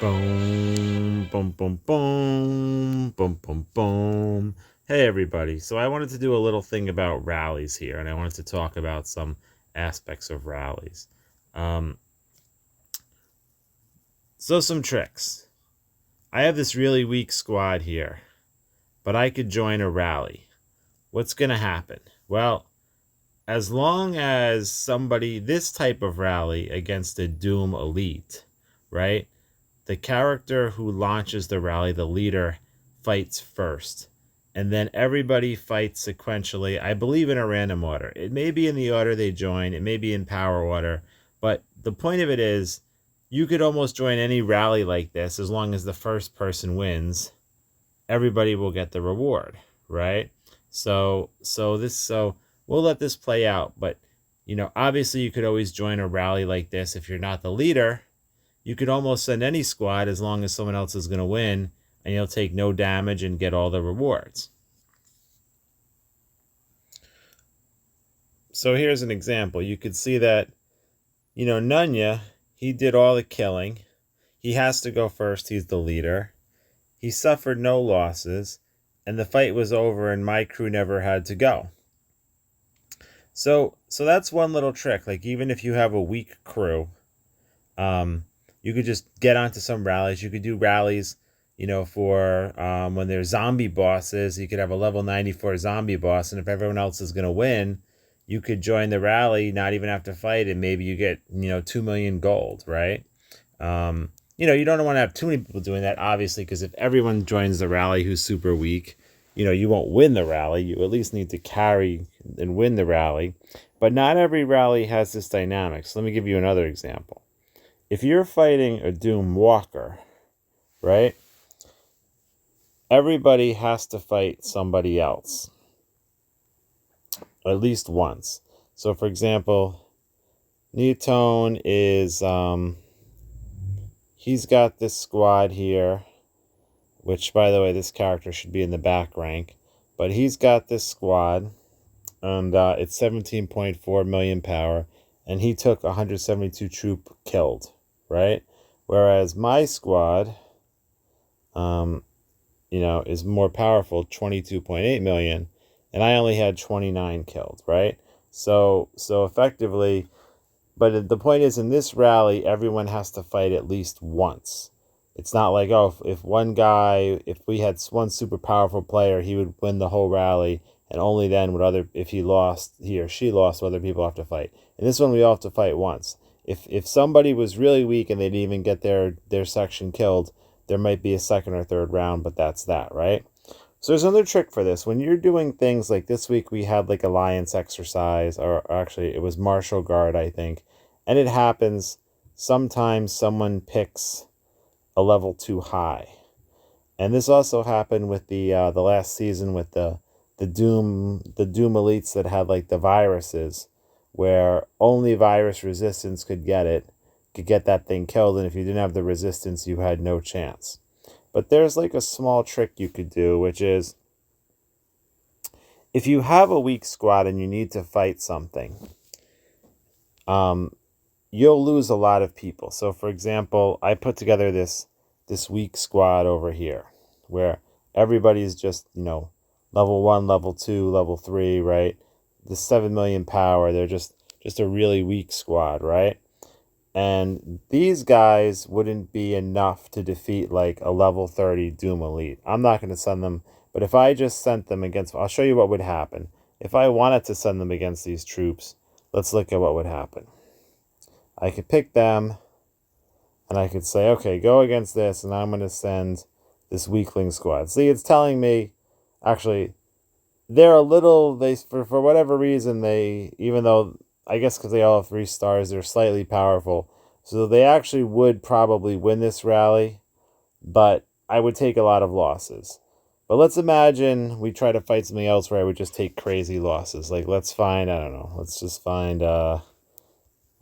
Boom, boom, boom, boom, boom, boom, boom. Hey, everybody. So, I wanted to do a little thing about rallies here, and I wanted to talk about some aspects of rallies. Um, some tricks. I have this really weak squad here, but I could join a rally. What's going to happen? Well, as long as this type of rally against a Doom Elite, right? The character who launches the rally, the leader, fights first. And then everybody fights sequentially. I believe in a random order. It may be in the order they join, it may be in power order. But the point of it is, you could almost join any rally like this as long as the first person wins. Everybody will get the reward, right? So we'll let this play out. But obviously you could always join a rally like this if you're not the leader. You could almost send any squad as long as someone else is going to win, and you'll take no damage and get all the rewards. So here's an example. You could see that, Nunya, he did all the killing. He has to go first. He's the leader. He suffered no losses, and the fight was over, and my crew never had to go. So that's one little trick. Like, even if you have a weak crew, you could just get onto some rallies. You could do rallies, for when there's zombie bosses. You could have a level 94 zombie boss, and if everyone else is going to win, you could join the rally, not even have to fight, and maybe you get, 2 million gold, right? You don't want to have too many people doing that, obviously, because if everyone joins the rally who's super weak, you won't win the rally. You at least need to carry and win the rally. But not every rally has this dynamic. So let me give you another example. If you're fighting a Doom Walker, right, everybody has to fight somebody else at least once. So, for example, Neotone is, he's got this squad here, which, by the way, this character should be in the back rank, but he's got this squad, and it's 17.4 million power, and he took 172 troop killed, right? Whereas my squad, is more powerful, 22.8 million, and I only had 29 killed, right? So effectively, but the point is, in this rally, everyone has to fight at least once. It's not like, oh, if we had one super powerful player, he would win the whole rally, and only then would if he or she lost, other people have to fight. In this one, we all have to fight once. If somebody was really weak and they didn't even get their section killed, there might be a second or third round, but that's that, right? So there's another trick for this. When you're doing things like this week, we had like Alliance exercise, or actually it was Martial Guard, I think. And it happens sometimes someone picks a level too high. And this also happened with the last season with the Doom elites that had like the viruses, where only virus resistance could get that thing killed, and if you didn't have the resistance, you had no chance. But there's like a small trick you could do, which is, if you have a weak squad and you need to fight something, you'll lose a lot of people. So, for example, I put together this weak squad over here, where everybody's just, level 1, level 2, level 3, right? The 7 million power, they're just a really weak squad, right? And these guys wouldn't be enough to defeat like a level 30 Doom Elite. I'm not going to send them, but if I just sent them against, I'll show you what would happen. If I wanted to send them against these troops, let's look at what would happen. I could pick them, and I could say, okay, go against this, and I'm going to send this weakling squad. See, it's telling me, actually, they're a little, for whatever reason, even though, I guess because they all have 3 stars, they're slightly powerful. So they actually would probably win this rally, but I would take a lot of losses. But let's imagine we try to fight something else where I would just take crazy losses. Like, let's just find,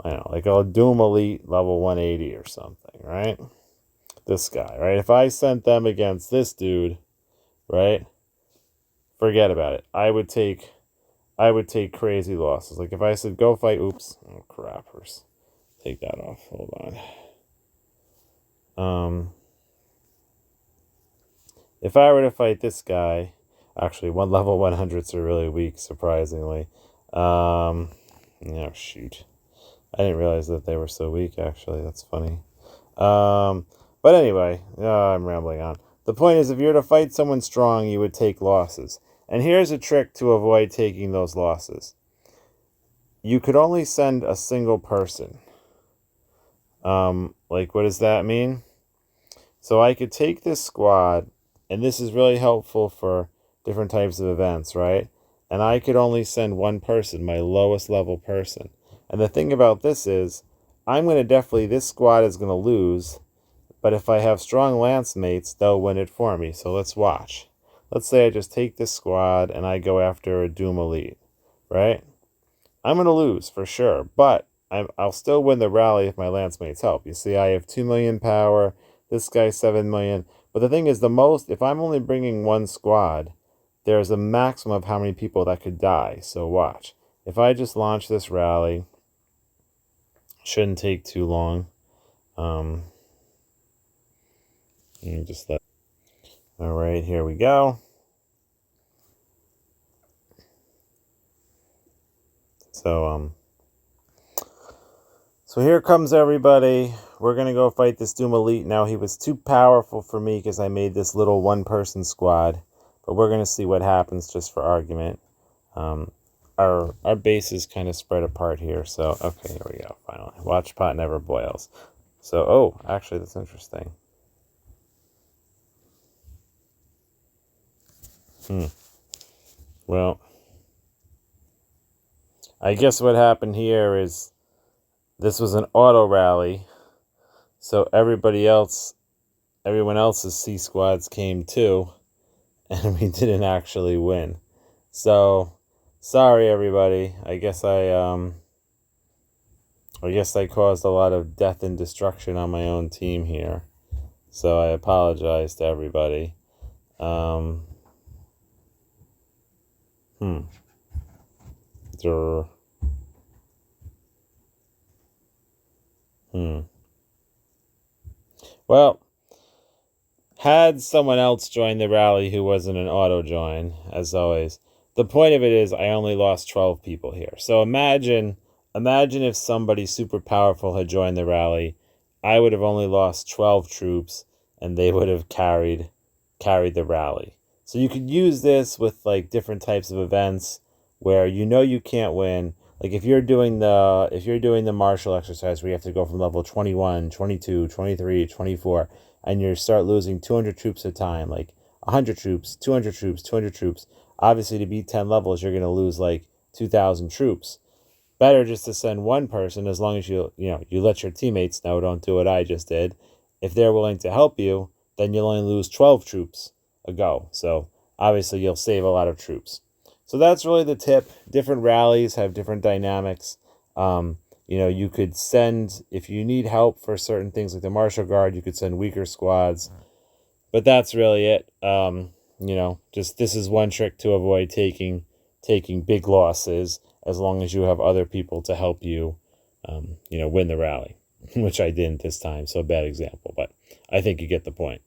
like a Doom Elite level 180 or something, right? This guy, right? If I sent them against this dude, right? Forget about it. I would take crazy losses. Like if I said go fight, oops, oh crap, take that off. Hold on. If I were to fight this guy, actually, one level 100s are really weak, surprisingly. Oh, shoot. I didn't realize that they were so weak, actually. That's funny. But anyway, I'm rambling on. The point is, if you were to fight someone strong, you would take losses. And here's a trick to avoid taking those losses. You could only send a single person. What does that mean? So I could take this squad, and this is really helpful for different types of events, right? And I could only send one person, my lowest level person. And the thing about this is, this squad is going to lose, but if I have strong lance mates, they'll win it for me. So let's watch. Let's say I just take this squad and I go after a Doom Elite, right? I'm going to lose for sure, but I'll still win the rally if my lance mates help. You see, I have 2 million power, this guy's 7 million. But the thing is, if I'm only bringing one squad, there's a maximum of how many people that could die. So watch. If I just launch this rally, shouldn't take too long. All right, here we go. So here comes everybody. We're going to go fight this Doom Elite. Now, he was too powerful for me because I made this little one-person squad. But we're going to see what happens just for argument. Our base is kind of spread apart here. So, okay, here we go, finally. Watch pot never boils. So, actually, that's interesting. Well, I guess what happened here is this was an auto rally, so everyone else's C squads came too, and we didn't actually win. So, sorry everybody. I guess I caused a lot of death and destruction on my own team here. So I apologize to everybody. Well, had someone else joined the rally who wasn't an auto join, as always. The point of it is I only lost 12 people here. So imagine if somebody super powerful had joined the rally. I would have only lost 12 troops, and they would have carried the rally. So you could use this with like different types of events where you can't win. Like if you're doing the martial exercise where you have to go from level 21, 22, 23, 24, and you start losing 200 troops at a time, like 100 troops, 200 troops, 200 troops. Obviously, to beat 10 levels, you're going to lose like 2,000 troops. Better just to send one person, as long as you let your teammates know, don't do what I just did. If they're willing to help you, then you'll only lose 12 troops a go. So obviously, you'll save a lot of troops. So that's really the tip. Different rallies have different dynamics. You could send, if you need help for certain things like the Martial Guard, you could send weaker squads. But that's really it. Just this is one trick to avoid taking big losses, as long as you have other people to help you, win the rally, which I didn't this time. So bad example, but I think you get the point.